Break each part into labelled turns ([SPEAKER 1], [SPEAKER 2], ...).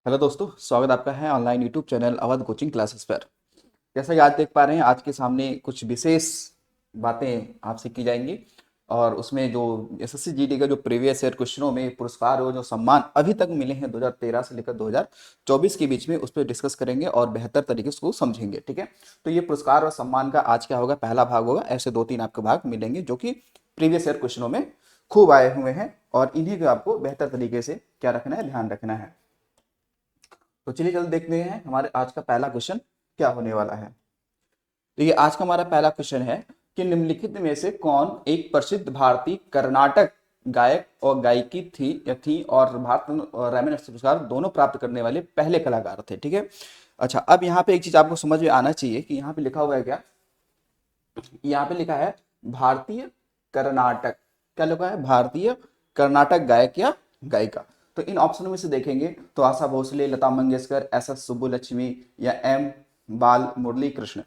[SPEAKER 1] Hello दोस्तों, स्वागत आपका है online YouTube channel Awadh coaching classes पर। जैसा कि आज देख पा रहे हैं, आज के सामने कुछ विशेष बातें आपसे की जाएंगी और उसमें जो एसएससी जीडी का जो प्रीवियस ईयर क्वेश्चनों में पुरस्कार और जो सम्मान अभी तक मिले हैं 2013 से लेकर 2024 के बीच में, उस पर डिस्कस करेंगे और बेहतर तरीके से उसको समझेंगे। ठीक है, तो ये पुरस्कार और सम्मान का आज क्या होगा, पहला भाग होगा। ऐसे दो तीन आपको भाग मिलेंगे जो कि प्रीवियस ईयर क्वेश्चनों में खूब आए हुए हैं और इन्हीं को आपको बेहतर तरीके से क्या रखना है, ध्यान रखना है। तो चलिए जल्द देखते हैं हमारे आज का पहला क्वेश्चन क्या होने वाला है। तो ये आज का हमारा पहला क्वेश्चन है कि निम्नलिखित में से कौन एक प्रसिद्ध भारतीय कर्नाटक गायक और गायकी थी या थी और भारत रत्न और रैमन मैग्सेसे पुरस्कार दोनों प्राप्त करने वाले पहले कलाकार थे। ठीक है, अच्छा, अब यहाँ पे एक चीज आपको समझ में आना चाहिए कि यहाँ पे लिखा हुआ है क्या। यहाँ पे लिखा है भारतीय कर्नाटक। क्या लिखा है? भारतीय कर्नाटक गायक या गायिका। तो इन ऑप्शन में से देखेंगे तो आशा भोसले, लता मंगेशकर, एस एस सुब्बुलक्ष्मी या एम बाल मुरली कृष्ण।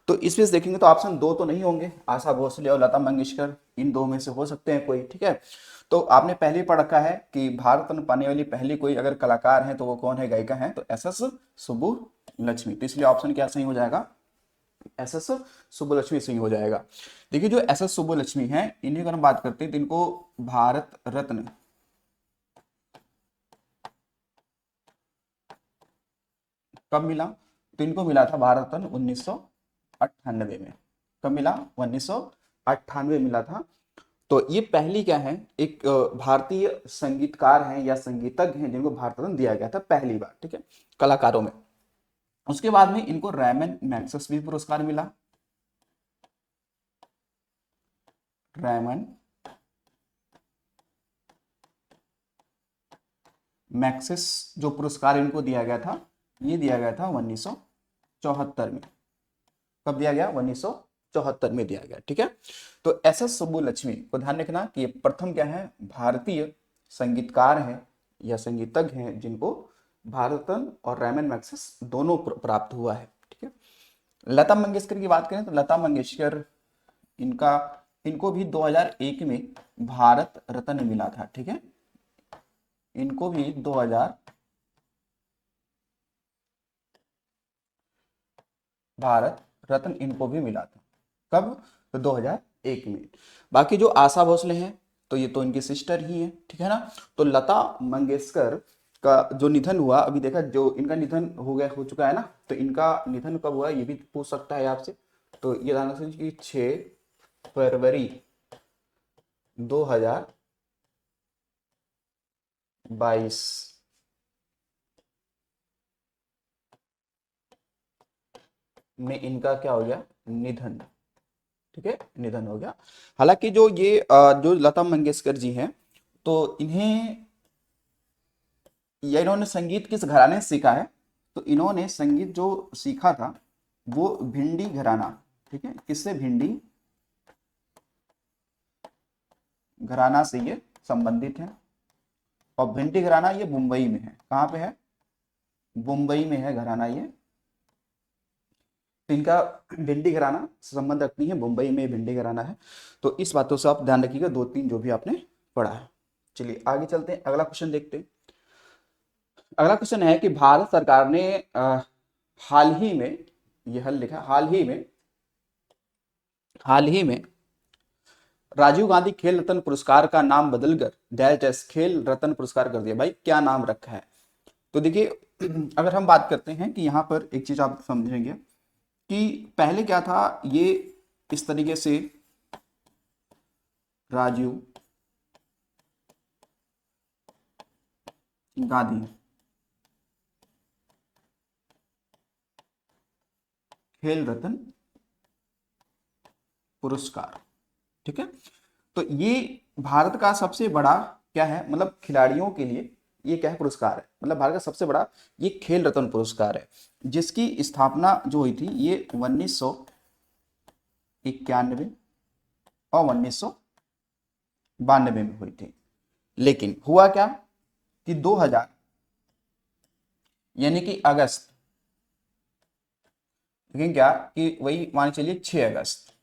[SPEAKER 1] तो इसमें से देखेंगे तो ऑप्शन दो तो नहीं होंगे, आशा भोसले और लता मंगेशकर, इन दो में से हो सकते हैं कोई। ठीक है, तो आपने पहले ही पढ़ रखा है कि भारत रत्न पाने वाली पहली कोई अगर कलाकार है तो वो कौन है, गायिका है, तो एस एस सुब्बुलक्ष्मी। तो इसलिए ऑप्शन क्या सही हो जाएगा, एस एस सुब्बुलक्ष्मी सिंह हो जाएगा। देखिए, जो एस एस सुब्बुलक्ष्मी हैं, इन्हीं अगर हम बात करते हैं तो इनको भारत रत्न कब मिला, तो इनको मिला था भारत रत्न 1998 में। कब मिला? 1998 मिला था। तो ये पहली क्या है, एक भारतीय संगीतकार हैं या संगीतज्ञ हैं जिनको भारत रत्न दिया गया था पहली बार। ठीक है, कलाकारों में। उसके बाद में इनको रैमन मैग्सेसे भी पुरस्कार मिला। रैमन मैग्सेसे जो पुरस्कार इनको दिया गया था, ये दिया गया था 1974 में। कब दिया गया? 1974 में दिया गया। ठीक है, तो एस एस सुब्बुलक्ष्मी को ध्यान रखना कि ये प्रथम क्या है, भारतीय संगीतकार हैं या संगीतज्ञ हैं जिनको भारत रत्न और रैमन मैग्सेसे दोनों प्राप्त हुआ है। ठीक है, लता मंगेशकर की बात करें तो लता मंगेशकर, इनका इनको भी 2001 में भारत रत्न मिला था। ठीक है, इनको भी 2000 भारत रत्न इनको भी मिला था। कब? तो 2001 में। बाकी जो आशा भोसले हैं, तो ये तो इनकी सिस्टर ही है। ठीक है ना। तो लता मंगेशकर का जो निधन हुआ, अभी देखा जो इनका निधन हो गया, हो चुका है ना, तो इनका निधन कब हुआ ये भी पूछ सकता है आपसे। तो ये ध्यान रखिए कि 6 फरवरी 2022 में इनका क्या हो गया, निधन। ठीक है, निधन हो गया। हालांकि जो ये जो लता मंगेशकर जी हैं, तो इन्हें या इन्होंने संगीत किस घराने से सीखा है, तो इन्होंने संगीत जो सीखा था वो भिंडी घराना। ठीक है, किससे? भिंडी घराना से ये संबंधित है। और भिंडी घराना ये मुंबई में है। कहाँ पे है? मुंबई में है घराना ये। तो इनका भिंडी घराना से संबंध रखती है, मुंबई में भिंडी घराना है। तो इस बातों से आप ध्यान रखिएगा, दो तीन जो भी आपने पढ़ा है। चलिए आगे चलते हैं, अगला क्वेश्चन देखते हैं। अगला क्वेश्चन है कि भारत सरकार ने हाल ही में, ये हल लिखा, हाल ही में राजीव गांधी खेल रत्न पुरस्कार का नाम बदलकर डैश डैश खेल रत्न पुरस्कार कर दिया। भाई क्या नाम रखा है? तो देखिए, अगर हम बात करते हैं कि यहाँ पर एक चीज आप समझेंगे कि पहले क्या था, ये इस तरीके से राजीव गांधी खेल रत्न पुरस्कार। ठीक है, तो ये भारत का सबसे बड़ा क्या है, मतलब खिलाड़ियों के लिए ये क्या है, पुरस्कार है। मतलब भारत का सबसे बड़ा ये खेल रत्न पुरस्कार है, जिसकी स्थापना जो हुई थी ये 1991 और 1992 में हुई थी। लेकिन हुआ क्या कि 2000 यानी कि अगस्त, लेकिन क्या कि वही मान चलिए 6 अगस्त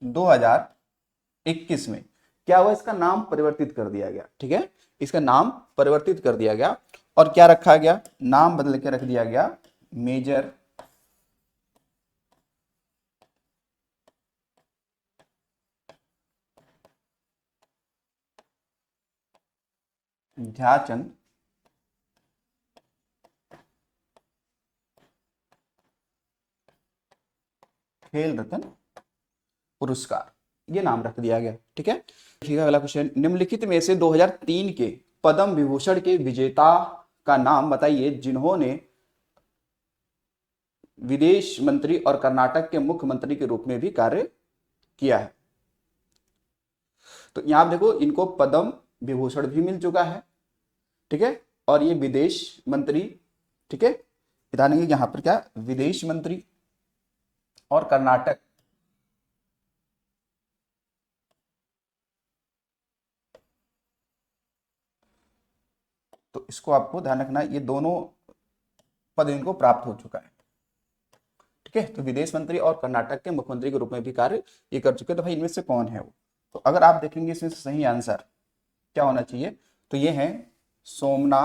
[SPEAKER 1] 2021 में क्या हुआ, इसका नाम परिवर्तित कर दिया गया। ठीक है, इसका नाम परिवर्तित कर दिया गया और क्या रखा गया, नाम बदल के रख दिया गया मेजर ध्यानचंद खेल रत्न पुरस्कार, ये नाम रख दिया गया। ठीक है, देखिएगा अगला क्वेश्चन, निम्नलिखित में से 2003 के पद्म विभूषण के विजेता का नाम बताइए जिन्होंने विदेश मंत्री और कर्नाटक के मुख्यमंत्री के रूप में भी कार्य किया है। तो यहां आप देखो, इनको पद्म विभूषण भी मिल चुका है। ठीक है, और ये विदेश मंत्री, ठीक है, ध्यान देंगे यहां पर क्या, विदेश मंत्री और कर्नाटक, तो इसको आपको ध्यान रखना, ये दोनों पद इनको प्राप्त हो चुका है। ठीक है, तो विदेश मंत्री और कर्नाटक के मुख्यमंत्री के रूप में भी कार्य ये कर चुके हैं। तो भाई इनमें से कौन है वो, तो अगर आप देखेंगे इसमें सही आंसर क्या होना चाहिए, तो ये है सोमना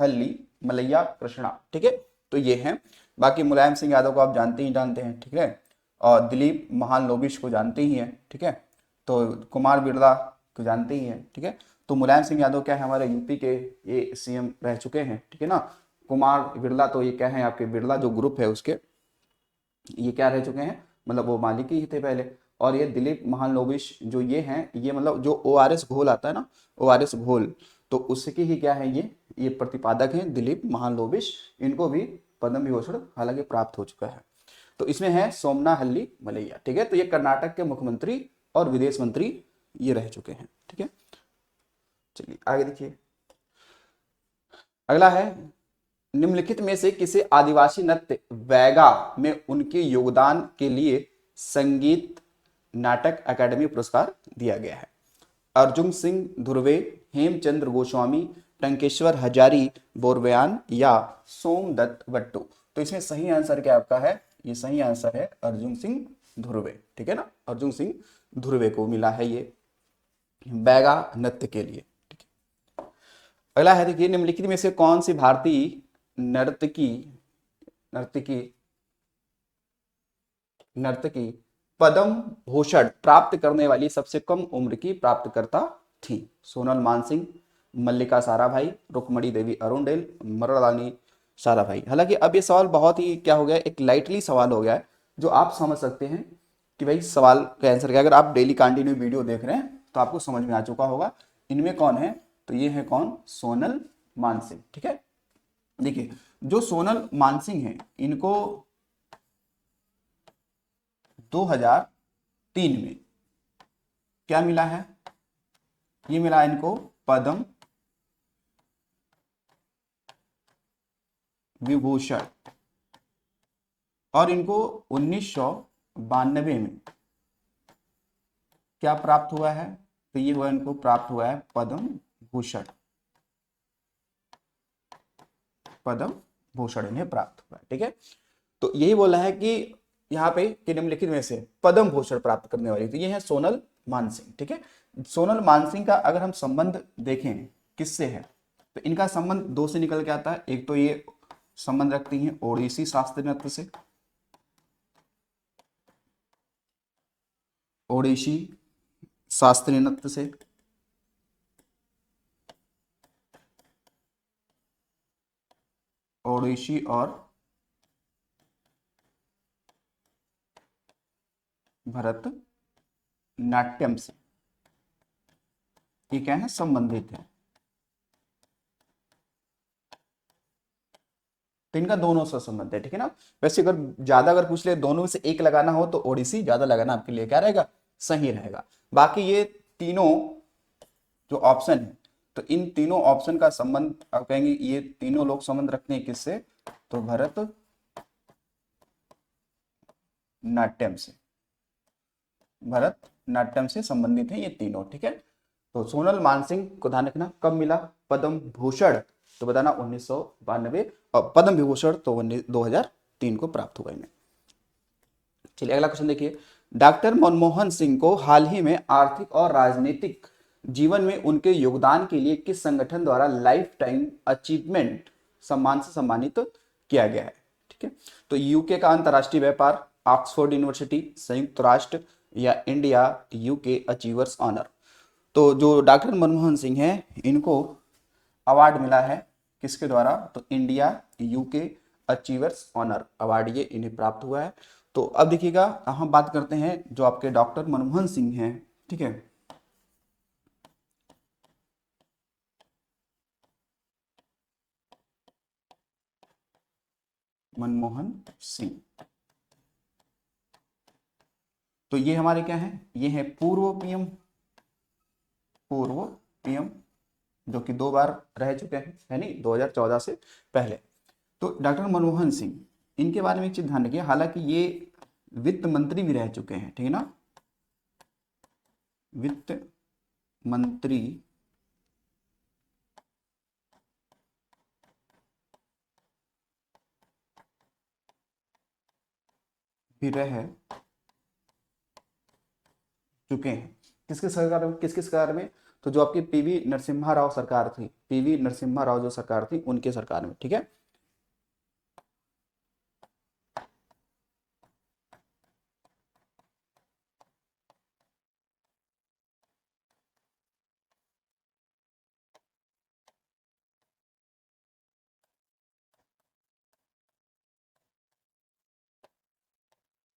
[SPEAKER 1] हल्ली मलैया कृष्णा। ठीक है, तो ये है। बाकी मुलायम सिंह यादव को आप जानते ही जानते हैं। ठीक है, और दिलीप महालनोबिश को जानते ही हैं। ठीक है, तो कुमार बिरला को जानते ही हैं। ठीक है, तो मुलायम सिंह यादव क्या है, हमारे यूपी के ये सीएम रह चुके हैं। ठीक है ना, कुमार बिरला तो ये क्या है, आपके बिरला जो ग्रुप है उसके ये क्या रह चुके हैं, मतलब वो मालिक ही थे पहले। और ये दिलीप महालनोबिश जो ये हैं, ये मतलब जो ओआरएस घोल आता है ना, ओआरएस घोल, तो उसके ही क्या है, ये प्रतिपादक हैं दिलीप महालनोबिश। इनको भी पद्म विभूषण हालांकि प्राप्त हो चुका है। तो इसमें है सोमना हल्ली मलैया। ठीक है, तो ये कर्नाटक के मुख्यमंत्री और विदेश मंत्री ये रह चुके हैं। ठीक है, चलिए आगे देखिए, अगला है, निम्नलिखित में से किसे आदिवासी नृत्य वैगा में उनके योगदान के लिए संगीत नाटक अकादमी पुरस्कार दिया गया है। अर्जुन सिंह धुर्वे, हेमचंद्र गोस्वामी, टंकेश्वर हजारी बोरबयान या सोमदत्त भट्टू। तो इसमें सही आंसर क्या आपका है, ये सही आंसर है अर्जुन सिंह धुर्वे। ठीक है ना, अर्जुन सिंह धुर्वे को मिला है ये बैगा नृत्य के लिए। ठीक है, अगला है देखिए, निम्नलिखित में से कौन सी भारतीय नर्तकी नर्तकी नर्तकी पद्म भूषण प्राप्त करने वाली सबसे कम उम्र की प्राप्तकर्ता थी। सोनल मानसिंह, मल्लिका साराभाई, रुक्मणी देवी अरुणडेल, मृणालिनी साराभाई। हालांकि अब ये सवाल बहुत ही क्या हो गया, एक लाइटली सवाल हो गया है, जो आप समझ सकते हैं कि भाई सवाल का आंसर क्या। अगर आप डेली कंटिन्यू वीडियो देख रहे हैं तो आपको समझ में आ चुका होगा इनमें कौन है। तो ये है कौन, सोनल मानसिंह। ठीक है, देखिए जो सोनल मानसिंह हैं, इनको 2003 में क्या मिला है, ये मिला इनको पद्म विभूषण। और इनको 1992 में क्या प्राप्त हुआ है, तो ये हुआ, इनको प्राप्त हुआ है पद्म भूषण। पद्म भूषण इन्हें प्राप्त हुआ है। ठीक है, तो यही बोला है कि यहाँ पे कि निम्नलिखित में से पद्म भूषण प्राप्त करने वाली, तो ये है सोनल मानसिंह। ठीक है, सोनल मानसिंह का अगर हम संबंध देखें किससे है, तो इनका संबंध दो से निकल के आता है। एक तो ये संबंध रखती हैं ओडिसी शास्त्रीय नृत्य से, ओडिसी शास्त्रीय नृत्य से, ओडिसी और भरत नाट्यम से, ये क्या है, संबंधित है। तो इनका दोनों से संबंध है। ठीक है ना, वैसे अगर ज्यादा अगर पूछ ले दोनों में से एक लगाना हो तो ओडिसी ज्यादा लगाना आपके लिए क्या रहेगा, सही रहेगा। बाकी ये तीनों जो ऑप्शन है, तो इन तीनों ऑप्शन का संबंध आप कहेंगे ये तीनों लोग संबंध रखते हैं किससे, तो भरत नाट्यम से, भरत नाट्यम से संबंधित है ये तीनों। ठीक है, तो सोनल मानसिंह को ध्यान रखना कब मिला पद्म भूषण, तो बताना 1992, और पद्म विभूषण तो 2003 को प्राप्त हुआ इन्हें। चलिए अगला क्वेश्चन देखिए, डॉक्टर मनमोहन सिंह को हाल ही में आर्थिक और राजनीतिक जीवन में उनके योगदान के लिए किस संगठन द्वारा लाइफ टाइम अचीवमेंट सम्मान से सम्मानित किया गया है? ठीक है, तो यूके का अंतर्राष्ट्रीय व्यापार, ऑक्सफोर्ड यूनिवर्सिटी, संयुक्त राष्ट्र या इंडिया यूके अचीवर्स ऑनर। तो जो डॉक्टर मनमोहन सिंह हैं इनको अवार्ड मिला है किसके द्वारा? तो India UK achievers honour award ये इन्हें प्राप्त हुआ है। तो अब देखिएगा हम बात करते हैं जो आपके डॉक्टर मनमोहन सिंह हैं, ठीक है, मनमोहन सिंह। तो ये हमारे क्या हैं? ये हैं पूर्व पीएम, पूर्व पीएम जो कि 2 बार रह चुके हैं, है नहीं, 2014 से पहले। तो डॉक्टर मनमोहन सिंह, इनके बारे में एक चीज ध्यान रखिए, हालांकि ये वित्त मंत्री भी रह चुके हैं, ठीक है ना, वित्त मंत्री भी रह चुके हैं। किसके सरकार में? किसकी सरकार में? तो जो आपकी पीवी नरसिम्हा राव सरकार थी, पीवी नरसिम्हा राव जो सरकार थी उनके सरकार में, ठीक है।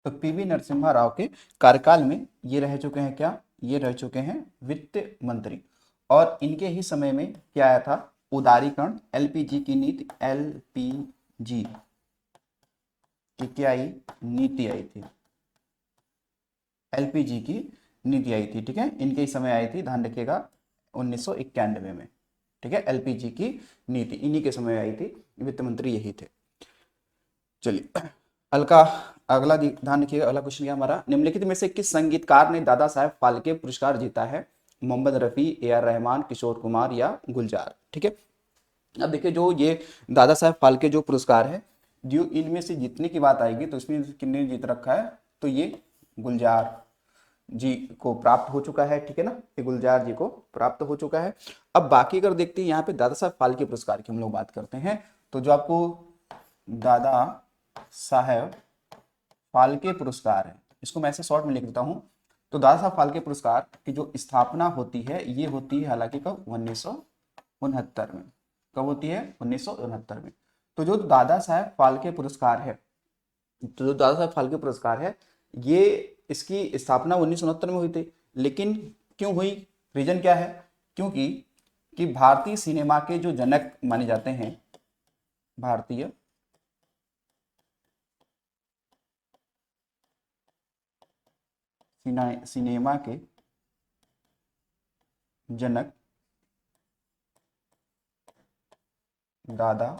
[SPEAKER 1] तो पीवी नरसिम्हा राव के कार्यकाल में ये रह चुके हैं क्या? ये रह चुके हैं वित्त मंत्री। और इनके ही समय में क्या आया था? उदारीकरण, एलपीजी की नीति, एलपीजी की क्या आई? नीति आई थी, एलपीजी की नीति आई थी, ठीक है, इनके ही समय आई थी, ध्यान रखिएगा 1991 में, ठीक है, एलपीजी की नीति इन्हीं के समय आई थी, वित्त मंत्री यही थे। चलिए अलका, अगला ध्यान रखिएगा, अगला क्वेश्चन क्या हमारा? निम्नलिखित में से किस संगीतकार ने दादा साहेब फाल्के पुरस्कार जीता है? मोहम्मद रफ़ी, ए आर रहमान, किशोर कुमार या गुलजार? ठीक है, अब देखिए जो ये दादा साहेब फाल्के जो पुरस्कार है, जो इनमें से जीतने की बात आएगी तो इसमें किसने जीत रखा है? तो ये गुलजार जी को प्राप्त हो चुका है, ठीक है ना, ये गुलजार जी को प्राप्त हो चुका है। अब बाकी अगर देखते हैं यहाँ पे दादा साहेब फाल्के पुरस्कार की हम लोग बात करते हैं, तो जो आपको दादा साहेब फाल्के पुरस्कार है, इसको मैं ऐसे शॉर्ट में लिख देता हूँ। तो दादा साहब फाल्के पुरस्कार की जो स्थापना होती है ये होती है हालांकि कब? 1969 में। कब होती है? 1969 में। तो जो दादा साहब फाल्के पुरस्कार है, तो जो दादा साहब फाल्के पुरस्कार है ये इसकी स्थापना 1969 में हुई थी, लेकिन क्यों हुई? रीजन क्या है? क्योंकि कि भारतीय सिनेमा के जो जनक माने जाते हैं, भारतीय सिनेमा के जनक दादा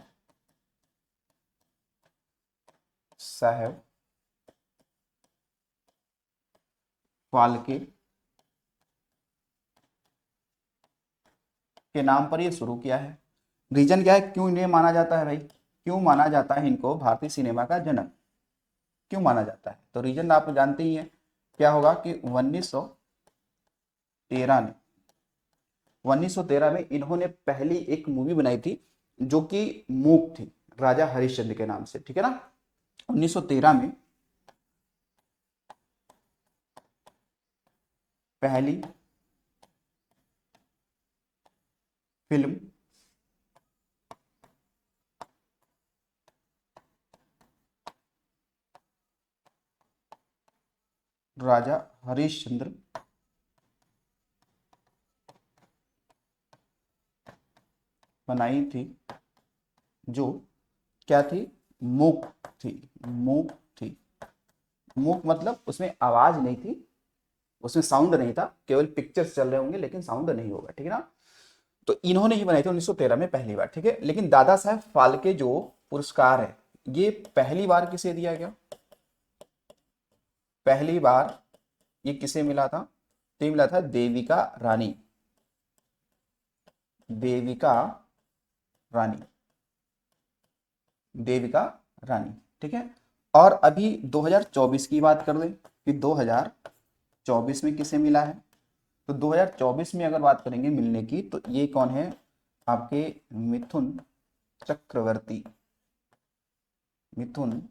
[SPEAKER 1] साहेब फाल्के के नाम पर ये शुरू किया है। रीजन क्या है? क्यों इन्हें माना जाता है भाई? क्यों माना जाता है इनको भारतीय सिनेमा का जनक? क्यों माना जाता है? तो रीजन आप जानते ही हैं, क्या होगा कि 1913 में 1913 में इन्होंने पहली एक मूवी बनाई थी जो कि मूक थी, राजा हरिश्चंद्र के नाम से, ठीक है ना। 1913 में पहली फिल्म राजा हरिश्चंद्र बनाई थी, जो क्या थी? मूक थी, मूक थी। मूक मतलब उसमें आवाज नहीं थी, उसमें साउंड नहीं था, केवल पिक्चर्स चल रहे होंगे लेकिन साउंड नहीं होगा, ठीक है ना। तो इन्होंने ही बनाई थी 1913 में पहली बार, ठीक है। लेकिन दादा साहब फाल्के जो पुरस्कार है ये पहली बार किसे दिया गया? पहली बार ये किसे मिला था? तो ये मिला था देविका रानी, देविका रानी, देविका रानी, ठीक है। और अभी 2024 की बात कर लें कि 2024 में किसे मिला है? तो 2024 में अगर बात करेंगे मिलने की, तो ये कौन है आपके मिथुन चक्रवर्ती, मिथुन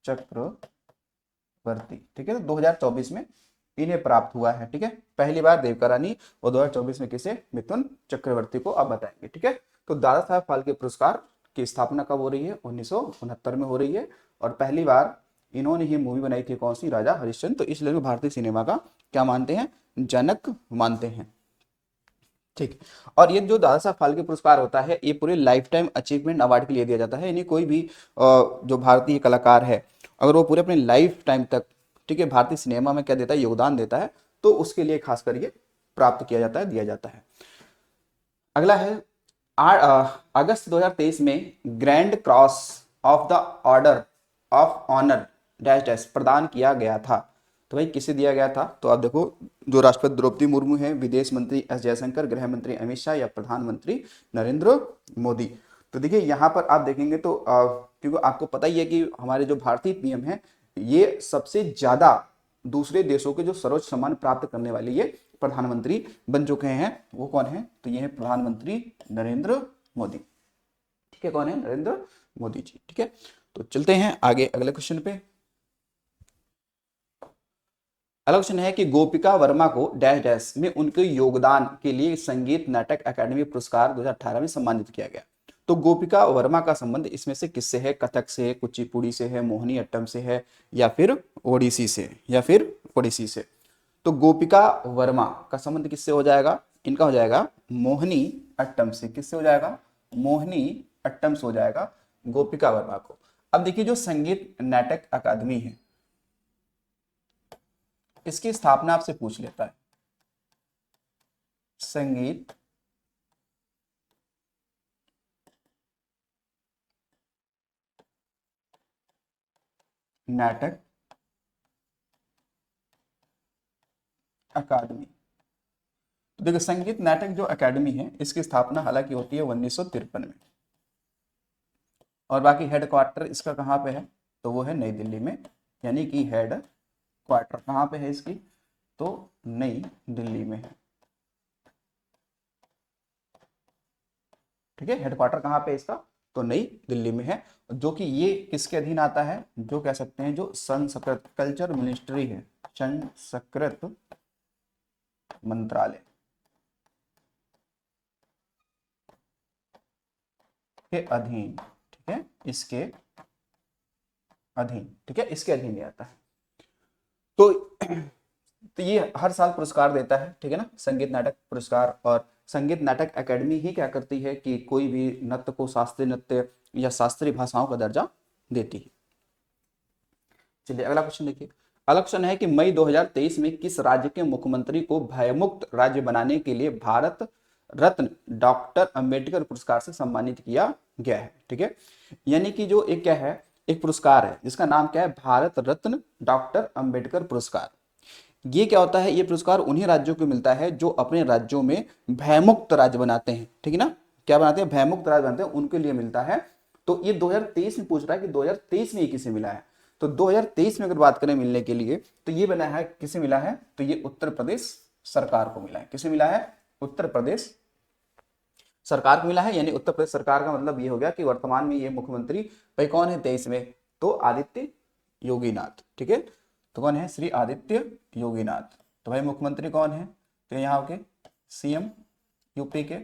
[SPEAKER 1] चक्रवर्ती, ठीक है। तो 2024 में इन्हें प्राप्त हुआ है, ठीक है, पहली बार देवका रानी, और 2024 में किसे, मिथुन चक्रवर्ती को आप बताएंगे, ठीक है। तो दादा साहब फाल्के पुरस्कार की स्थापना कब हो रही है, 1969 में हो रही है, और पहली बार इन्होंने ही मूवी बनाई थी, कौन सी, राजा हरिश्चंद्र। तो इसलिए भारतीय सिनेमा का क्या मानते हैं, जनक मानते हैं, ठीक। और ये जो दादा साहब फाल्के पुरस्कार होता है, ये पूरे लाइफ टाइम अचीवमेंट अवार्ड के लिए दिया जाता है, यानी कोई भी जो भारतीय कलाकार है, अगर वो पूरे अपने लाइफ टाइम तक, ठीक है, भारतीय सिनेमा में क्या देता है, योगदान देता है, तो उसके लिए खासकर ये प्राप्त किया जाता है, दिया जाता है। अगला है अगस्त 2023 में grand cross of the order of honour dash dash प्रदान किया गया था। तो भाई किसे दिया गया था, तो आप देखो, जो राष्ट्रपति द्रौपदी मुर्मू है, विदेश मंत्री एस जयशंकर, गृह मंत्री अमित शाह, या प्रधानमंत्री नरेंद्र मोदी। तो देखिए यहाँ पर आप देखेंगे तो क्योंकि आपको पता ही है कि हमारे जो भारतीय पीएम है, ये सबसे ज्यादा दूसरे देशों के जो सर्वोच्च सम्मान प्राप्त करने वाले ये प्रधानमंत्री बन चुके हैं, वो कौन है, तो ये है प्रधानमंत्री नरेंद्र मोदी, ठीक है, कौन है, नरेंद्र मोदी जी, ठीक है। तो चलते हैं आगे अगले क्वेश्चन पे। अगला क्वेश्चन है कि गोपिका वर्मा को डैश डैश में उनके योगदान के लिए संगीत नाटक अकादमी पुरस्कार 2018 में सम्मानित किया गया। तो गोपिका वर्मा का संबंध इसमें से किससे है, कथक से, कुचिपुड़ी से है, मोहिनी अट्टम से है, या फिर ओडिसी से, या फिर ओडिसी से। तो गोपिका वर्मा का संबंध किससे हो जाएगा, इनका हो जाएगा मोहिनी अट्टम से, किससे हो जाएगा, मोहिनी अट्टम से हो जाएगा गोपिका वर्मा को। अब देखिए जो संगीत नाटक अकादमी है, इसकी स्थापना आपसे पूछ लेता है, संगीत नाटक अकादमी। तो देखो संगीत नाटक जो अकादमी है, इसकी स्थापना हालांकि होती है 1953 में, और बाकी हेड क्वार्टर इसका कहाँ पे है, तो वो है नई दिल्ली में, यानी कि हेड क्वार्टर कहाँ पे है इसकी, तो नई दिल्ली में है, ठीक है, हेडक्वार्टर कहाँ पे इसका, तो नई दिल्ली में है। जो कि ये किसके अधीन आता है, जो कह सकते हैं जो संस्कृत कल्चर मिनिस्ट्री है, संस्कृत मंत्रालय के अधीन, ठीक है, इसके अधीन, ठीक है, इसके अधीन ही आता है। तो तो ये हर साल पुरस्कार देता है, ठीक है ना, संगीत नाटक पुरस्कार। और संगीत नाटक एकेडमी ही क्या करती है कि कोई भी नृत्य को शास्त्रीय नृत्य या शास्त्रीय भाषाओं का दर्जा देती है। चलिए अगला क्वेश्चन देखिए। अगला क्वेश्चन है कि मई 2023 में किस राज्य के मुख्यमंत्री को भयमुक्त राज्य बनाने के लिए भारत रत्न डॉक्टर अंबेडकर पुरस्कार से सम्मानित किया गया है, ठीक है। यानी कि जो एक क्या है, एक पुरस्कार है जिसका नाम क्या है, भारत रत्न डॉक्टर अंबेडकर पुरस्कार। ये क्या होता है, ये पुरस्कार उन्हीं राज्यों को मिलता है जो अपने राज्यों में भयमुक्त राज्य बनाते हैं, ठीक है ना, क्या बनाते हैं, भयमुक्त राज्य बनाते हैं, उनके लिए मिलता है। तो ये 2023 में पूछ रहा है कि 2023 में ये किसे मिला है। तो 2023 में अगर बात करें मिलने के लिए, तो ये बना है, किसे मिला है, तो ये उत्तर प्रदेश सरकार को मिला है। किसे मिला है, उत्तर प्रदेश सरकार को मिला है। यानी उत्तर प्रदेश सरकार का मतलब ये हो गया कि वर्तमान में ये मुख्यमंत्री भाई कौन है 23 में, तो आदित्य योगीनाथ, ठीक है। तो कौन है, श्री आदित्य योगीनाथ। तो भाई मुख्यमंत्री कौन है, तो यहाँ के सीएम यूपी के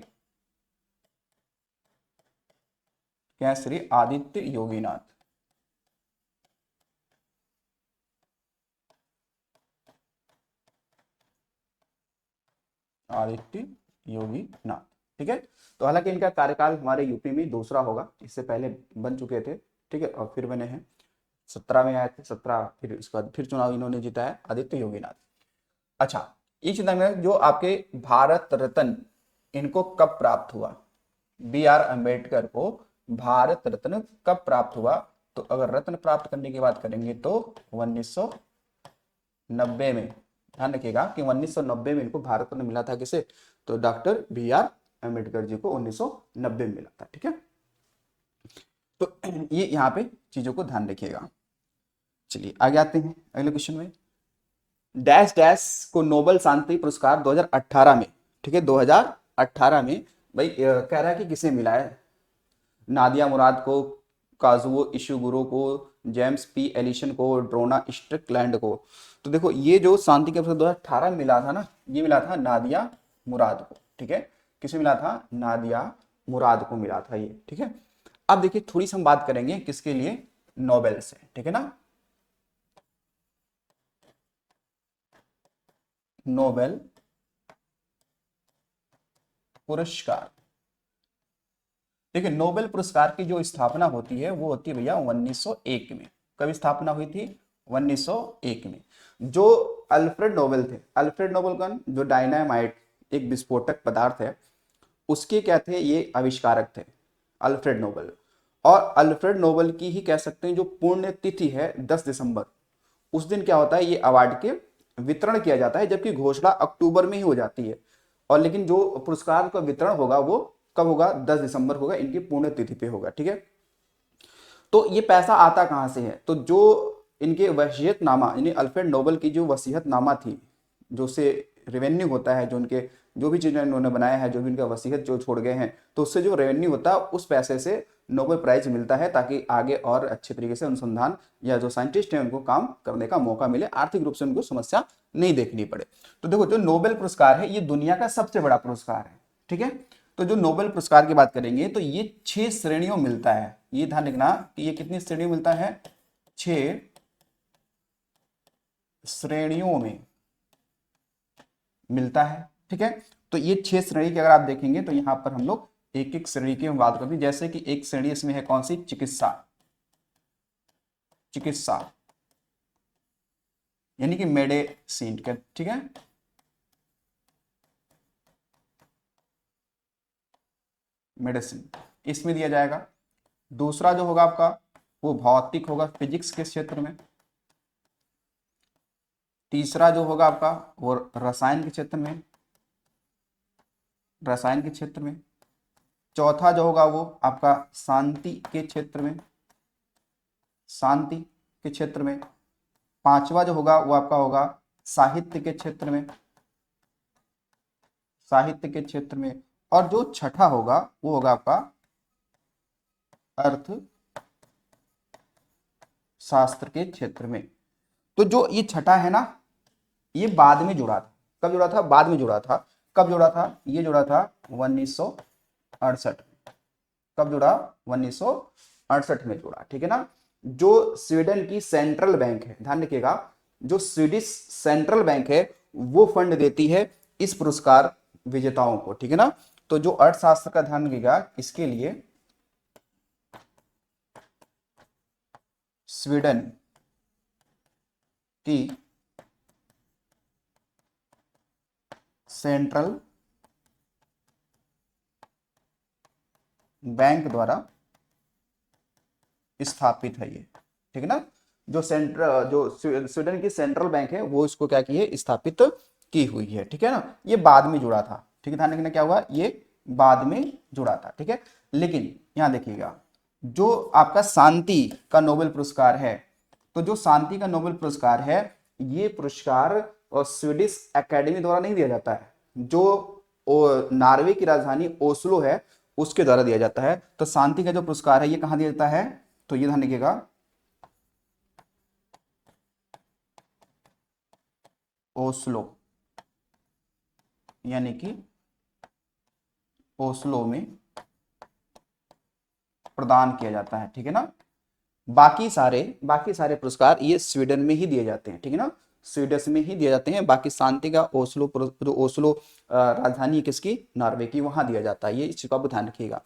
[SPEAKER 1] क्या, श्री आदित्य योगीनाथ। आदित्य योगीनाथ, ठीक है। तो हालांकि इनका कार्यकाल हमारे यूपी में दूसरा होगा, इससे पहले बन चुके थे, ठीक है, और फिर बने हैं 17 में आए थे, 17, फिर इसके बाद फिर चुनाव इन्होंने जीता है, आदित्य योगीनाथ। अच्छा, ये चिंता में जो आपके भारत रत्न इनको कब प्राप्त हुआ, बी आर अम्बेडकर को भारत रत्न कब प्राप्त हुआ। तो अगर रत्न प्राप्त करने की बात करेंगे तो 1990 में, ध्यान रखिएगा कि 1990 में इनको भारत रत्न मिला था, किसे, तो doctor B are Ambedkar ji को 1990 में मिला था, ठीक है। तो ये यहाँ पे चीजों को ध्यान रखिएगा। चलिए आगे आते हैं अगले क्वेश्चन में। डैश डैश को नोबेल शांति पुरस्कार 2018 में, ठीक है 2018 में भाई कह रहा है कि किसे मिला है, नादिया मुराद को, काजुओ इशुगुरो को, जेम्स पी एलिशन को, ड्रोना स्ट्रिकलैंड को। तो देखो ये जो शांति के पुरस्कार 2018 में मिला था ना, ये मिला था नादिया मुराद को, ठीक है। किसे मिला था? नादिया मुराद को मिला था ये, ठीक है। अब देखिए थोड़ी सी हम बात करेंगे किसके लिए, नोबेल से, ठीक है ना। नोबेल पुरस्कार, देखिए नोबेल पुरस्कार की जो स्थापना होती है वो होती है भैया 1901 में। कब स्थापना हुई थी? 1901 में। जो अल्फ्रेड नोबेल थे, अल्फ्रेड नोबेल कौन? जो डायनामाइट एक विस्फोटक पदार्थ है उसके क्या थे, ये आविष्कारक थे अल्फ्रेड नोबेल। और अल्फ्रेड नोबेल की ही कह सकते हैं जो पुण्य तिथि है 10 दिसंबर, उस दिन क्या होता है, ये अवार्ड के वितरण किया जाता है, जबकि घोषणा अक्टूबर में ही हो जाती है। और लेकिन जो पुरस्कार का वितरण होगा वो कब होगा? 10 दिसंबर होगा, इनकी पुण्य तिथि पे होगा, ठीक है। तो ये पैसा आता कहाँ से है? तो जो इनके वसीयतनामा, यानी अल्फ्रेड नोबेल की जो वसीयतनामा थी, जो से रेवेन्यू होता है, जो उनके जो भी चीजें उन्होंने बनाया है, जो भी उनका वसीयत जो छोड़ गए हैं, तो उससे जो रेवेन्यू होता है उस पैसे से नोबेल प्राइज मिलता है, ताकि आगे और अच्छे तरीके से अनुसंधान या जो साइंटिस्ट हैं उनको काम करने का मौका मिले, आर्थिक रूप से उनको समस्या नहीं देखनी पड़े। तो देखो जो नोबेल पुरस्कार है ये दुनिया का सबसे बड़ा पुरस्कार है, ठीक है। तो जो नोबेल पुरस्कार की बात करेंगे तो ये 6 श्रेणियों मिलता है, ये ध्यान रखना कि ये कितनी श्रेणियों मिलता है, 6 श्रेणियों में मिलता है, ठीक है। तो ये 6 श्रेणी की अगर आप देखेंगे तो यहां पर हम लोग एक एक श्रेणी की हम बात करते हैं। जैसे कि एक श्रेणी इसमें है कौन सी? चिकित्सा, चिकित्सा यानी कि मेडिसिन, ठीक है। मेडिसिन इसमें दिया जाएगा। दूसरा जो होगा आपका वो भौतिक होगा, फिजिक्स के क्षेत्र में। तीसरा जो होगा आपका वो रसायन के क्षेत्र में, रसायन के क्षेत्र में। चौथा जो होगा वो आपका शांति के क्षेत्र में, शांति के क्षेत्र में। पांचवा जो होगा वो आपका होगा साहित्य के क्षेत्र में, साहित्य के क्षेत्र में। और जो छठा होगा वो होगा आपका अर्थ शास्त्र के क्षेत्र में। तो जो ये छठा है ना, ये बाद में जुड़ा था। कब जुड़ा था? बाद में जुड़ा था। कब जुड़ा था? ये जुड़ा था 1968। कब जुड़ा? 1968 में जुड़ा, ठीक है ना। जो स्वीडन की सेंट्रल बैंक है, ध्यान रखिएगा, जो स्वीडिश सेंट्रल बैंक है वो फंड देती है इस पुरस्कार विजेताओं को, ठीक है ना। तो जो अर्थशास्त्र का ध्यान रखिएगा, इसके लिए स्वीडन की सेंट्रल बैंक द्वारा स्थापित है ये, ठीक है ना। जो स्वीडन की सेंट्रल बैंक है वो इसको क्या की है? स्थापित की हुई है, ठीक है ना। ये बाद में जुड़ा था, ठीक है। ध्यान रखना क्या हुआ, ये बाद में जुड़ा था, ठीक है। लेकिन यहां देखिएगा जो आपका शांति का नोबेल पुरस्कार है, तो जो शांति का नोबेल पुरस्कार है ये पुरस्कार स्वीडिश एकेडमी द्वारा नहीं दिया जाता है, जो नॉर्वे की राजधानी ओस्लो है उसके द्वारा दिया जाता है। तो शांति का जो पुरस्कार है ये कहां दिया जाता है? तो ये ध्यान रखिएगा, ओस्लो, यानी कि ओस्लो में प्रदान किया जाता है, ठीक है ना। बाकी सारे पुरस्कार ये स्वीडन में ही दिए जाते हैं, ठीक है ना, स्वीडन में ही दिए जाते हैं। बाकी शांति का जो ओस्लो राजधानी है किसकी? नॉर्वे की, वहां दिया जाता है। ये इस चीज का ध्यान रखिएगा।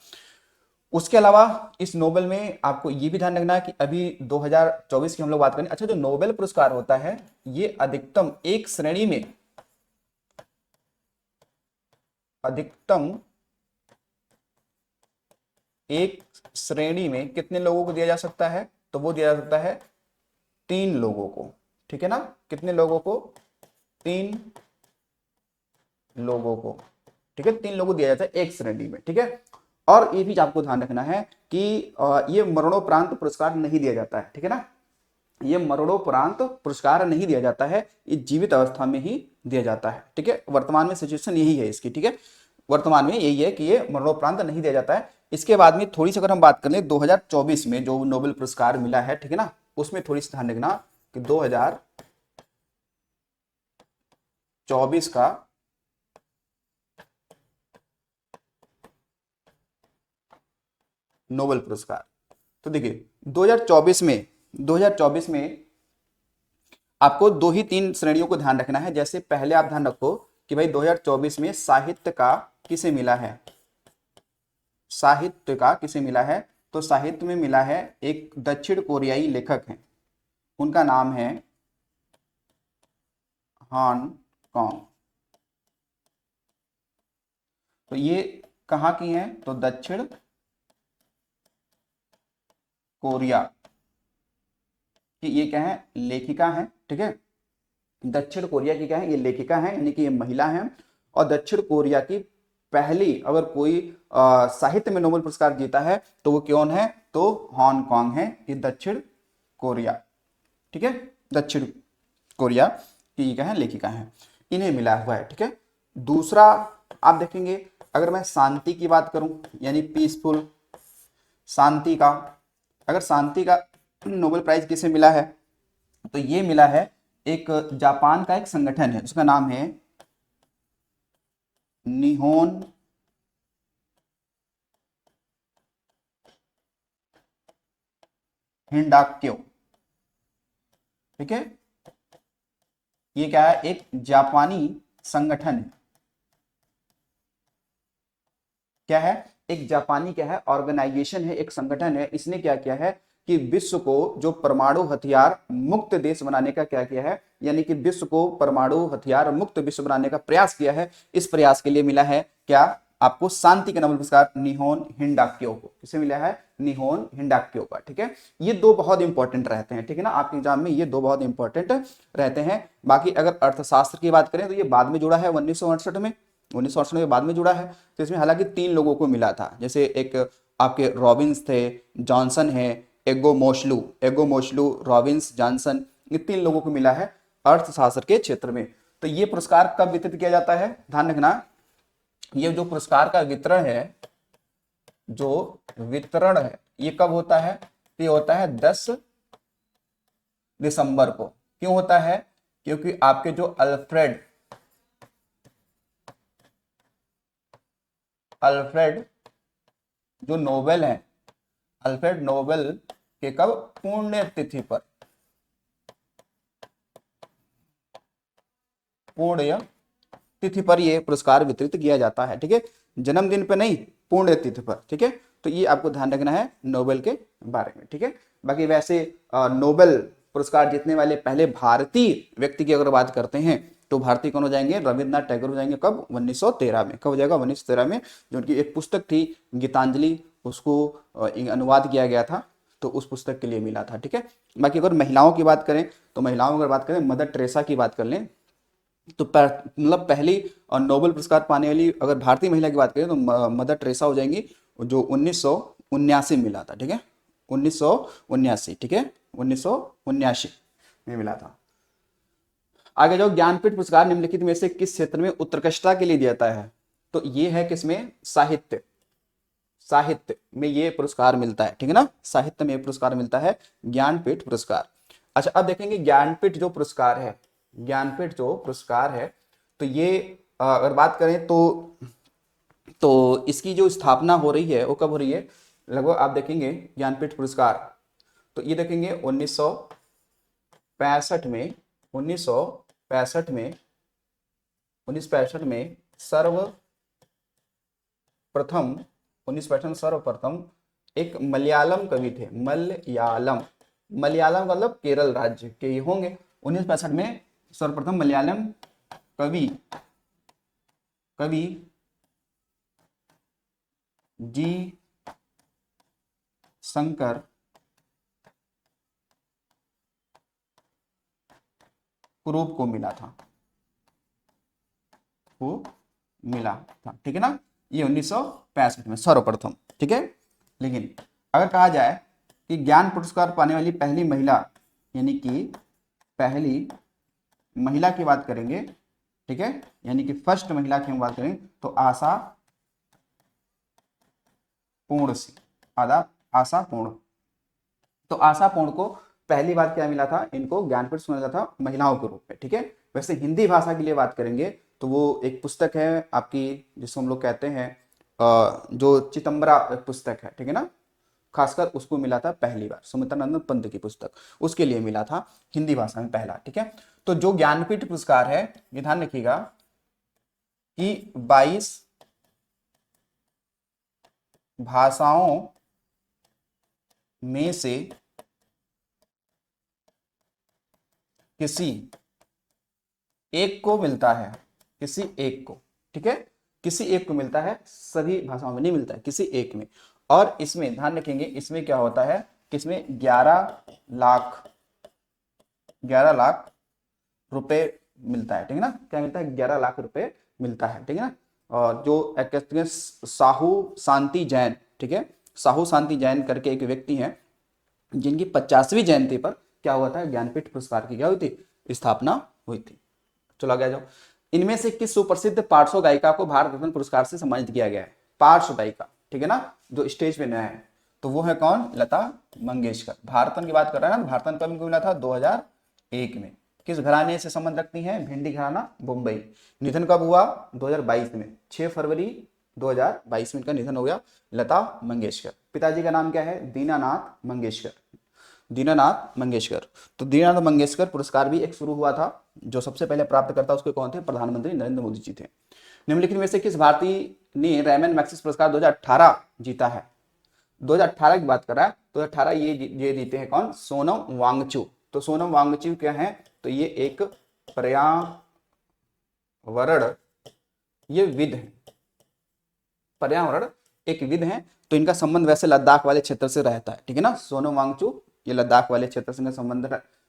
[SPEAKER 1] उसके अलावा इस नोबेल में आपको ये भी ध्यान रखना है कि अभी 2024 की हम लोग बात करें। अच्छा, जो नोबेल पुरस्कार होता है ये अधिकतम एक श्रेणी में, अधिकतम एक श्रेणी में कितने लोगों को दिया जा सकता है? तो वो दिया जा सकता है 3 लोगों को, ठीक है ना। कितने लोगों को? 3 लोगों को, ठीक है। 3 लोगों को दिया जाता है एक श्रेणी में, ठीक है। और ये भी आपको ध्यान रखना है कि ये मरणोपरांत पुरस्कार नहीं दिया जाता है, ठीक है ना। ये मरणोपरांत पुरस्कार नहीं दिया जाता है, ये जीवित अवस्था में ही दिया जाता है। ठीक है, वर्तमान में सिचुएशन यही है इसकी। ठीक है, वर्तमान में यही है कि ये मरणोपरांत नहीं दिया जाता है। इसके बाद में थोड़ी सी अगर हम बात कर लें 2024 में जो नोबेल पुरस्कार मिला है, ठीक है ना, उसमें थोड़ी सी ध्यान रखना कि 2024 का नोबेल पुरस्कार, तो देखिए 2024 में आपको 2 ही 3 श्रेणियों को ध्यान रखना है। जैसे पहले आप ध्यान रखो कि भाई 2024 में साहित्य का किसे मिला है, साहित्य का किसे मिला है, तो साहित्य में मिला है एक दक्षिण कोरियाई लेखक हैं, उनका नाम है हान कॉन्ग। तो ये कहाँ की हैं, तो दक्षिण कोरिया कि ये क्या है, लेखिका है। ठीक है, दक्षिण कोरिया की क्या है, ये लेखिका है, यानी कि ये महिला है। और दक्षिण कोरिया की पहली अगर कोई साहित्य में नोबेल पुरस्कार जीता है तो वो कौन है, तो हांगकांग है, ये दक्षिण कोरिया। ठीक है, दक्षिण कोरिया की ये क्या है, लेखिका है, इन्हें मिला हुआ है। ठीक है, दूसरा आप देखेंगे अगर मैं शांति की बात करूं, यानी पीसफुल, शांति का, अगर शांति का नोबेल प्राइज किसे मिला है, तो ये मिला है एक जापान का एक संगठन है, उसका नाम है निहोन हिंडाक्यो। ठीक है, ये क्या है, एक जापानी संगठन है, क्या है, एक जापानी क्या है, ऑर्गेनाइजेशन है, एक संगठन है। इसने क्या किया है कि विश्व को जो परमाणु हथियार मुक्त देश बनाने का क्या किया है, यानी कि विश्व को परमाणु हथियार मुक्त विश्व बनाने का प्रयास किया है। इस प्रयास के लिए मिला है क्या, आपको शांति का नोबेल पुरस्कार निहोन हिंडाक्यो को, किसे मिला है, निहोन हिंडाक्यो का। ठीक है, ये दो बहुत इंपॉर्टेंट रहते हैं। ठीक है ना, आपके एग्जाम में ये दो बहुत इंपॉर्टेंट रहते हैं। बाकी अगर अर्थशास्त्र की बात करें तो ये बाद में जुड़ा है 1968 में, 1968 में बाद में जुड़ा है। तो इसमें हालांकि 3 लोगों को मिला था, जैसे एक आपके रॉबिन्स थे, जॉनसन है, एगो मोशलू, रॉबिन्स, जॉनसन, ये 3 लोगों को मिला है अर्थशास्त्र के क्षेत्र में। तो ये पुरस्कार कब वितरित किया जाता है, ध्यान रखना, ये जो पुरस्कार का वितरण है, जो वितरण है ये कब होता है, ये होता है 10 दिसंबर को। क्यों होता है, क्योंकि आपके जो अल्फ्रेड जो नोबेल है, अल्फ्रेड नोबेल के कब, पुण्यतिथि पर, पुण्य तिथि पर ये पुरस्कार वितरित किया जाता है। ठीक है, जन्मदिन पर नहीं, पुण्य तिथि पर। ठीक है, तो ये आपको ध्यान रखना है नोबेल के बारे में। ठीक है, बाकी वैसे नोबेल पुरस्कार जीतने वाले पहले भारतीय व्यक्ति की अगर बात करते हैं तो भारतीय कौन हो जाएंगे, रविन्द्रनाथ टैगोर हो जाएंगे। कब, 1913 में। कब हो जाएगा, 1913 में, जो उनकी एक पुस्तक थी गीतांजलि, उसको अनुवाद किया गया था, तो उस पुस्तक के लिए मिला था। ठीक है, बाकी अगर महिलाओं की बात करें तो महिलाओं की अगर बात करें, मदर टेरेसा की बात कर लें तो मतलब पहली नोबेल पुरस्कार पाने वाली अगर भारतीय महिला की बात करें तो मदर टेरेसा हो जाएंगी, जो 1979 मिला था। ठीक है, 1979। ठीक है, 1979 में मिला था। आगे जाओ, ज्ञानपीठ पुरस्कार निम्नलिखित में से किस क्षेत्र में उत्कृष्टता के लिए दिया जाता है, तो ये है किसमें, साहित्य, साहित्य में ये पुरस्कार मिलता है। ठीक है ना, साहित्य में पुरस्कार मिलता है, ज्ञानपीठ पुरस्कार। अच्छा, अब देखेंगे ज्ञानपीठ जो पुरस्कार है, ज्ञानपीठ जो पुरस्कार है, तो ये अगर बात करें तो इसकी जो स्थापना हो रही है वो कब हो रही है, लगभग आप देखेंगे ज्ञानपीठ पुरस्कार, तो ये देखेंगे 1965 में, 1965 में सर्वप्रथम, 1965 में सर्वप्रथम एक मलयालम कवि थे, मलयालम का मतलब केरल राज्य के ही होंगे। 1965 में सर्वप्रथम मलयालम कवि जी शंकर कुरूप को मिला था, ठीक है ना, ये 1965 में सर्वप्रथम। ठीक है, लेकिन अगर कहा जाए कि ज्ञान पुरस्कार पाने वाली पहली महिला यानी कि पहली महिला की बात करेंगे, ठीक है, यानी कि फर्स्ट महिला की हम बात करें तो आशा पूर्ण सी, आशा पूर्ण। तो आशा पूर्ण को पहली बार क्या मिला था, इनको ज्ञानपीठ मिला था महिलाओं के रूप में, ठीक है। वैसे हिंदी भाषा के लिए बात करेंगे तो वो एक पुस्तक है आपकी, जिसको हम लोग कहते हैं जो चितंबरा पुस्तक है, ठीक है ना, खासकर उसको मिला था पहली बार, सुमित्रानंद पंत की पुस्तक, उसके लिए मिला था हिंदी भाषा में पहला, ठीक है। तो जो ज्ञानपीठ पुरस्कार है, ये ध्यान रखिएगा कि 22 भाषाओं में से किसी एक को मिलता है, किसी एक को, ठीक है, किसी एक को मिलता है, सभी भाषाओं में नहीं मिलता है, किसी एक में। और इसमें ध्यान रखेंगे, इसमें क्या होता है कि इसमें 11 लाख रुपए मिलता है, ठीक है ना, क्या मिलता है, 11 लाख रुपए मिलता है, ठीक है ना। और जो कहते हैं साहू शांति जैन, ठीक है, साहू शांति जैन करके एक व्यक्ति हैं, जिनकी 50वीं जयंती पर क्या हुआ था, ज्ञानपीठ पुरस्कार की क्या हुई थी, स्थापना हुई थी। चलो आगे आ जाओ। इनमें से किस सुप्रसिद्ध पार्श्व गायिका को भारत रत्न पुरस्कार से सम्मानित किया गया है, पार्श्व गायिका, ठीक है ना, जो स्टेज पे नया है, तो वो है कौन, लता मंगेशकर। भारत रत्न की बात कर रहा है ना, भारत रत्न कब इनको मिला था, 2001 में। किस घराने से संबंध रखती हैं, भिंडी घराना, मुंबई। निधन कब हुआ, 2022 में, 6 फरवरी 2022 में इनका निधन हो गया, लता मंगेशकर। पिताजी का नाम क्या है, दीनानाथ मंगेशकर, दीनानाथ मंगेशकर। तो दीनानाथ मंगेशकर पुरस्कार भी एक शुरू हुआ था, जो सबसे पहले प्राप्त करता उसके कौन थे, प्रधानमंत्री नरेंद्र मोदी जी थे। निम्नलिखित में से किस भारतीय ने रैमन मैग्सेसे पुरस्कार 2018 जीता है, 2018 की बात कर रहा है, 2018 ये जीते हैं कौन, सोनम वांगचुक। तो सोनम वांगचुक क्या है, तो ये एक पर्यावरण, ये विद है, पर्यावरण एक विद है। तो इनका संबंध वैसे लद्दाख वाले क्षेत्र से रहता है, ठीक है ना, सोनम वांगचुक ये लद्दाख वाले क्षेत्र से संबंध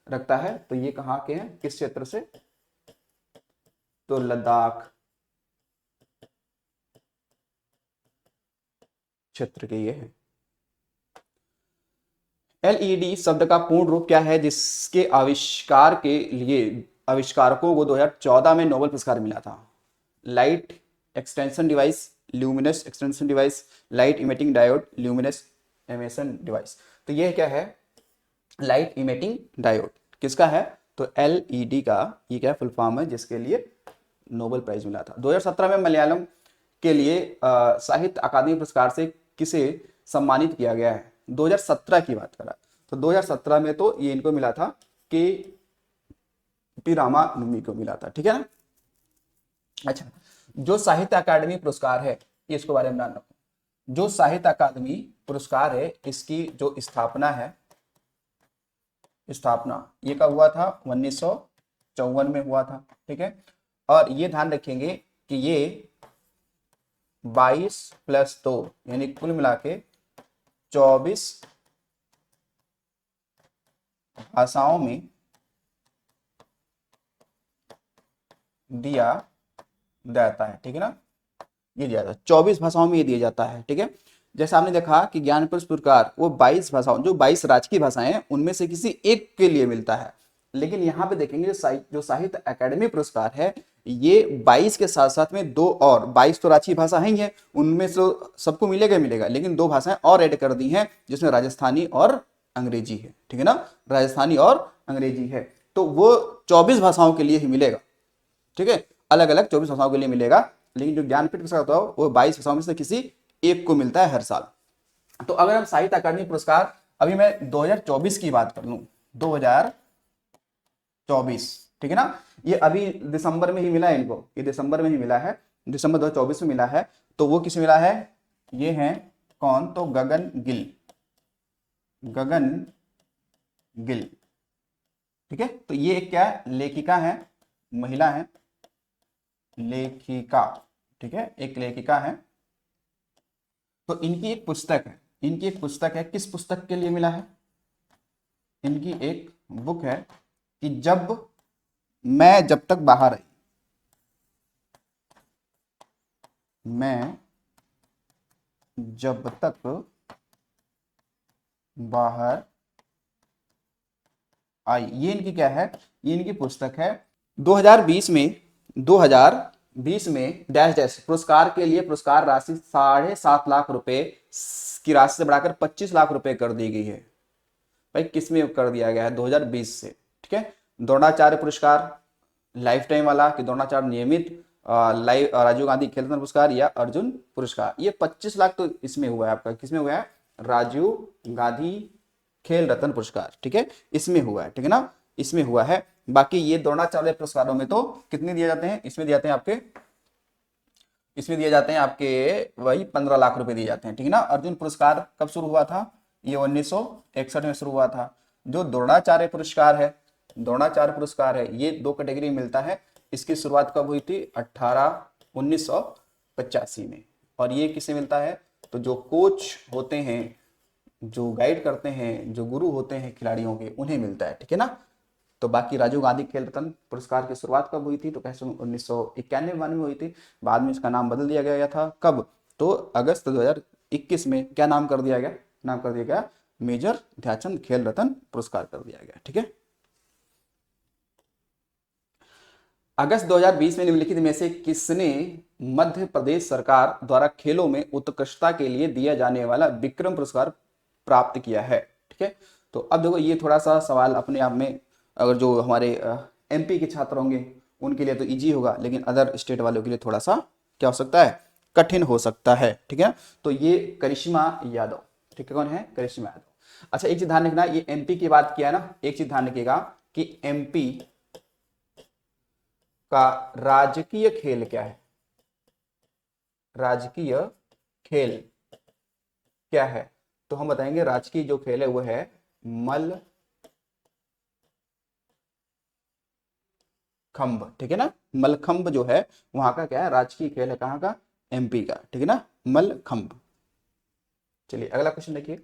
[SPEAKER 1] रखता है। तो ये कहाँ के हैं, किस क्षेत्र से, तो लद्दाख क्षेत्र के ये है। एलईडी शब्द का पूर्ण रूप क्या है, जिसके आविष्कार के लिए आविष्कारकों को 2014 में नोबेल पुरस्कार मिला था, light extension device, luminous extension device, light emitting diode, luminous emission device. तो ये क्या है, लाइट इमिटिंग डायोड किसका है, तो एलईडी का ये क्या फुल फॉर्म है, जिसके लिए नोबेल प्राइज मिला था। 2017 में मलयालम के लिए साहित्य अकादमी पुरस्कार से किसे सम्मानित किया गया है, 2017 की बात करा, तो 2017 में तो ये इनको मिला था कि पी रामानुमी को मिला था, ठीक है ना। अच्छा, जो साहित्य अकादमी पुरस्कार है, ये इसके बारे में ध्यान रखो, जो साहित्य अकादमी पुरस्कार है, इसकी जो स्थापना है, स्थापना ये कब हुआ था, 1954 में हुआ था, ठीक है। और ये ध्यान रखेंगे कि ये 22+2 यानी कुल मिला के 24 भाषाओं में दिया जाता है, ठीक है ना, ये दिया जाता है 24 भाषाओं में ये दिया जाता है, ठीक है। जैसे आपने देखा कि ज्ञानपीठ पुरस्कार वो 22 भाषाओं, जो 22 राजकीय भाषाएं हैं उनमें से किसी एक के लिए मिलता है। लेकिन यहाँ पे देखेंगे जो साहित्य अकादमी पुरस्कार है, ये 22 के साथ साथ में दो और 22 तो राजकीय भाषा है ही है, उनमें से सबको मिलेगा मिलेगा, लेकिन दो भाषाएं और ऐड कर दी हैं, जिसमें राजस्थानी और अंग्रेजी है, ठीक है ना, राजस्थानी और अंग्रेजी है। तो वो 24 भाषाओं के लिए ही मिलेगा, ठीक है, अलग अलग 24 भाषाओं के लिए मिलेगा। लेकिन जो ज्ञानपीठ पुरस्कार होता है वो 22 भाषाओं में से किसी एक को मिलता है हर साल। तो अगर हम साहित्य अकादमी पुरस्कार, अभी मैं 2024 की बात कर लूं, 2024, ठीक है ना, ये अभी दिसंबर में ही मिला है इनको, ये दिसंबर में ही मिला है, दिसंबर 2024 में मिला है। तो वो किसे मिला है, ये है कौन, तो गगन गिल, गगन गिल, ठीक है। तो ये क्या है, लेखिका है, महिला है, लेखिका, ठीक है, एक लेखिका है। तो इनकी एक पुस्तक है, इनकी एक पुस्तक है, किस पुस्तक के लिए मिला है, इनकी एक बुक है कि जब तक बाहर आई, मैं जब तक बाहर आई, ये इनकी क्या है, ये इनकी पुस्तक है। 2020 में डैश डैश पुरस्कार के लिए पुरस्कार राशि 7.5 लाख रुपए की राशि से बढ़ाकर 25 लाख रुपए कर दी गई है। भाई किस में कर दिया गया है, 2020 से, ठीक है। द्रोणाचार्य पुरस्कार लाइफ टाइम वाला कि द्रोणाचार्य नियमित लाइव राजीव गांधी खेल रत्न पुरस्कार या अर्जुन पुरस्कार, ये 25 लाख तो इसमें हुआ है आपका, किसमें हुआ है, राजीव गांधी खेल रत्न पुरस्कार, ठीक है, इसमें हुआ है, ठीक है ना, इसमें हुआ है। बाकी ये द्रोणाचार्य पुरस्कारों में तो कितने दिए जाते हैं, इसमें दिए जाते हैं आपके, इसमें दिए जाते हैं आपके वही 15 लाख रुपए दिए जाते हैं, ठीक है ना। अर्जुन पुरस्कार कब शुरू हुआ था, ये 1961 में शुरू हुआ था। जो द्रोणाचार्य पुरस्कार है, द्रोणाचार्य पुरस्कार है, ये 2 कैटेगरी में मिलता है। इसकी शुरुआत कब हुई थी, 1985 में। और ये किसे मिलता है, तो जो कोच होते हैं, जो गाइड करते हैं, जो गुरु होते हैं खिलाड़ियों के, उन्हें मिलता है, ठीक है ना। तो बाकी राजीव गांधी खेल रत्न पुरस्कार की शुरुआत कब हुई थी, तो कैसे 1991 में हुई थी। बाद में इसका नाम बदल दिया गया था, कब, तो अगस्त 2021 में क्या नाम कर दिया गया, नाम कर दिया गया मेजर ध्यानचंद खेल रत्न पुरस्कार कर दिया गया, ठीक है। अगस्त 2020 में निम्नलिखित में से किसने मध्य प्रदेश सरकार द्वारा खेलों में उत्कृष्टता के लिए दिया जाने वाला विक्रम पुरस्कार प्राप्त किया है, ठीक है। तो अब देखो ये थोड़ा सा सवाल अपने आप में, अगर जो हमारे एमपी के छात्र होंगे उनके लिए तो इजी होगा, लेकिन अदर स्टेट वालों के लिए थोड़ा सा क्या हो सकता है, कठिन हो सकता है, ठीक है। तो ये करिश्मा यादव, ठीक है, कौन है, करिश्मा यादव। अच्छा एक चीज ध्यान रखना, ये एमपी की बात किया ना, एक चीज ध्यान रखिएगा कि एमपी का राजकीय खेल क्या है, राजकीय खेल क्या है, तो हम बताएंगे राजकीय जो खेल है वो है मल्लखंब, ठीक है ना। मल्लखंब जो है वहां का क्या है, राजकीय खेल है, कहाँ का, एमपी का, ठीक है ना, मल्लखंब। चलिए अगला क्वेश्चन देखिए।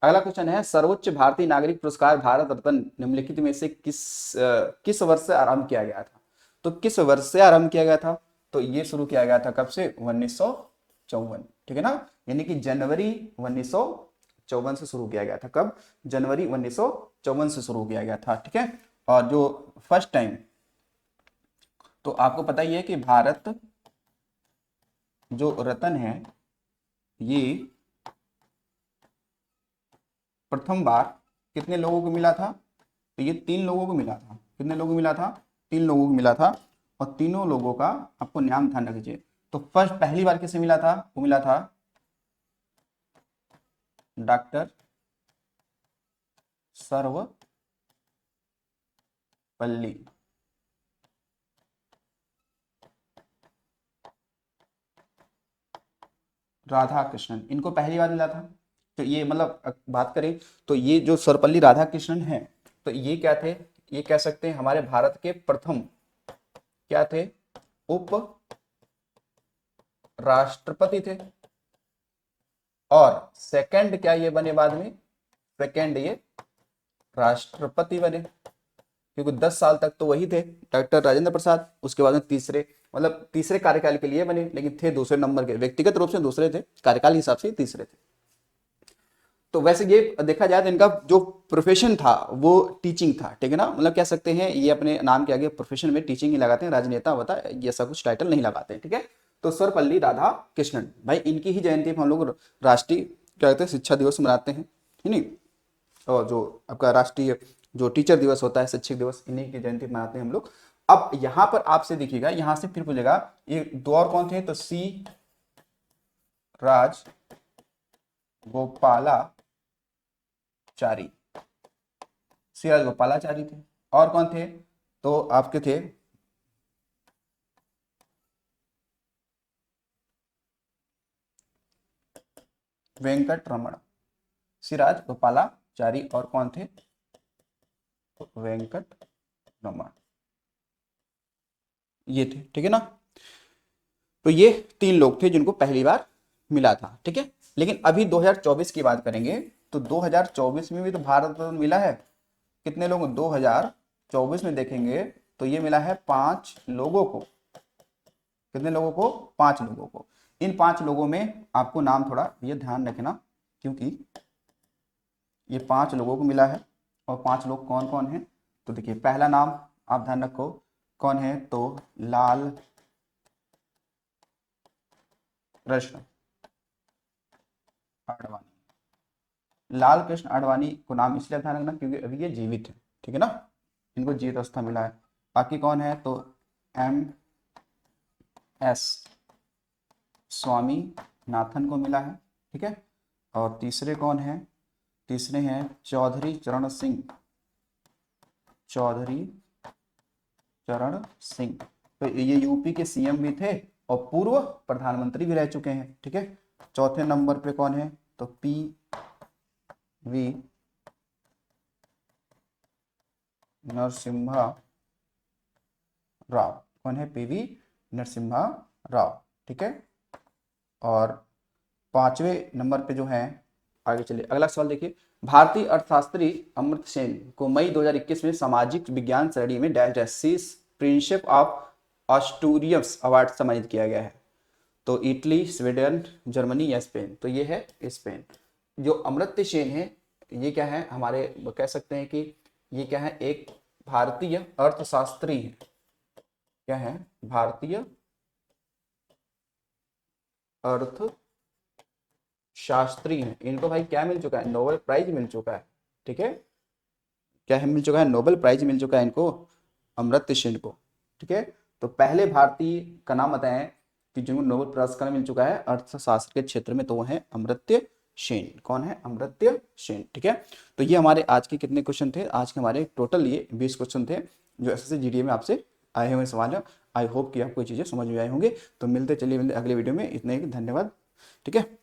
[SPEAKER 1] अगला क्वेश्चन है, सर्वोच्च भारतीय नागरिक पुरस्कार भारत रत्न निम्नलिखित में से किस वर्ष से आरंभ किया गया था। तो किस वर्ष से आरंभ किया गया था, तो ये शुरू किया गया था कब से, 1954, ठीक है ना, यानी कि जनवरी 1954 से शुरू किया गया था। कब, जनवरी 1954 से शुरू किया गया था, ठीक है। और जो फर्स्ट टाइम, तो आपको पता ही है कि भारत जो रत्न है ये प्रथम बार कितने लोगों को मिला था, तो ये 3 लोगों को मिला था। कितने लोगों को मिला था, 3 लोगों को मिला था। और तीनों लोगों का आपको नाम ध्यान रखिए। तो फर्स्ट पहली बार किसे मिला था, वो मिला था डॉक्टर सर्वपल्ली राधाकृष्णन, इनको पहली बार मिला था। तो ये मतलब बात करें तो ये जो सर्वपल्ली राधाकृष्णन है, तो ये क्या थे, ये कह सकते हैं हमारे भारत के प्रथम क्या थे, उप राष्ट्रपति थे। और सेकंड क्या ये बने बाद में, सेकंड ये राष्ट्रपति बने, क्योंकि 10 साल तक तो वही थे डॉक्टर राजेंद्र प्रसाद। उसके बाद में तीसरे, मतलब तीसरे कार्यकाल के लिए बने, लेकिन थे दूसरे नंबर के, व्यक्तिगत रूप से दूसरे थे, कार्यकाल के हिसाब से तीसरे थे। तो वैसे ये देखा जाए तो इनका जो प्रोफेशन था वो टीचिंग था, ठीक है ना, मतलब कह सकते हैं ये अपने नाम के आगे प्रोफेशन में टीचिंग ही लगाते हैं, राजनेता होता है ये ऐसा कुछ टाइटल नहीं लगाते हैं, ठीक है। तो सर्वपल्ली राधाकृष्णन, भाई इनकी ही जयंती पर हम लोग राष्ट्रीय क्या कहते हैं शिक्षा दिवस मनाते हैं, है नहीं। और जो आपका राष्ट्रीय जो टीचर दिवस होता है, शिक्षक दिवस, इन्हीं की जयंती मनाते हैं हम लोग। अब यहाँ पर आपसे देखिएगा, यहाँ से फिर पूछेगा ये 2 और कौन थे, तो सी राज गोपालाचारी, सी राज गोपालाचारी थे। और कौन थे, तो आपके थे वेंकट रमन, सिराज गोपालाचारी और कौन थे, वेंकट रमन, ये थे, ठीक है ना। तो ये 3 लोग थे जिनको पहली बार मिला था, ठीक है। लेकिन अभी 2024 की बात करेंगे तो 2024 में भी तो भारत रत्न मिला है। कितने लोगों, 2024 में देखेंगे तो ये मिला है 5 लोगों को। कितने लोगों को, 5 लोगों को। इन 5 लोगों में आपको नाम थोड़ा ये ध्यान रखना, क्योंकि ये 5 लोगों को मिला है। और 5 लोग कौन कौन हैं, तो देखिए पहला नाम आप ध्यान रखो कौन है, तो लाल कृष्ण आडवाणी। लाल कृष्ण आडवाणी को नाम इसलिए ध्यान रखना क्योंकि अभी ये जीवित है, ठीक है ना, इनको जीवित अवस्था मिला है। बाकी कौन है, तो एम एस स्वामी नाथन को मिला है, ठीक है। और तीसरे कौन है, तीसरे हैं चौधरी चरण सिंह, चौधरी चरण सिंह। तो ये यूपी के सीएम भी थे और पूर्व प्रधानमंत्री भी रह चुके हैं, ठीक है। चौथे नंबर पे कौन है, तो पी वी नरसिम्हा राव। कौन है, पीवी नरसिम्हा राव, ठीक है। और पांचवें नंबर पे जो है, आगे चलिए अगला सवाल देखिए। भारतीय अर्थशास्त्री अमर्त्य सेन को मई 2021 में सामाजिक विज्ञान श्रेणी में डैश डैश सीस प्रिंसशिप ऑफ ऑस्टूरियस अवार्ड सम्मानित किया गया है। तो इटली, स्वीडन, जर्मनी या स्पेन, तो ये है स्पेन। जो अमर्त्य सेन है ये क्या है, हमारे कह सकते हैं कि ये क्या है, एक भारतीय अर्थशास्त्री है। क्या है, भारतीय अर्थशास्त्री है। इनको भाई क्या मिल चुका है, नोबेल प्राइज मिल चुका है, ठीक है। क्या है, मिल चुका है, नोबेल प्राइज मिल चुका है इनको, अमर्त्य सेन को, ठीक है। तो पहले भारतीय का नाम बताएं कि जिनको नोबेल पुरस्कार मिल चुका है अर्थशास्त्र के क्षेत्र में, तो वो है अमर्त्य सेन। कौन है, अमर्त्य सेन, ठीक है। तो ये हमारे आज के कितने क्वेश्चन थे, आज के हमारे टोटल ये 20 क्वेश्चन थे जो एसएससी जीडीए में आपसे आए हुए सवाल है। आई होप कि आपको ये चीज़ें समझ में आई होंगे। तो मिलते, चलिए मिलते अगले वीडियो में, इतने ही, धन्यवाद, ठीक है।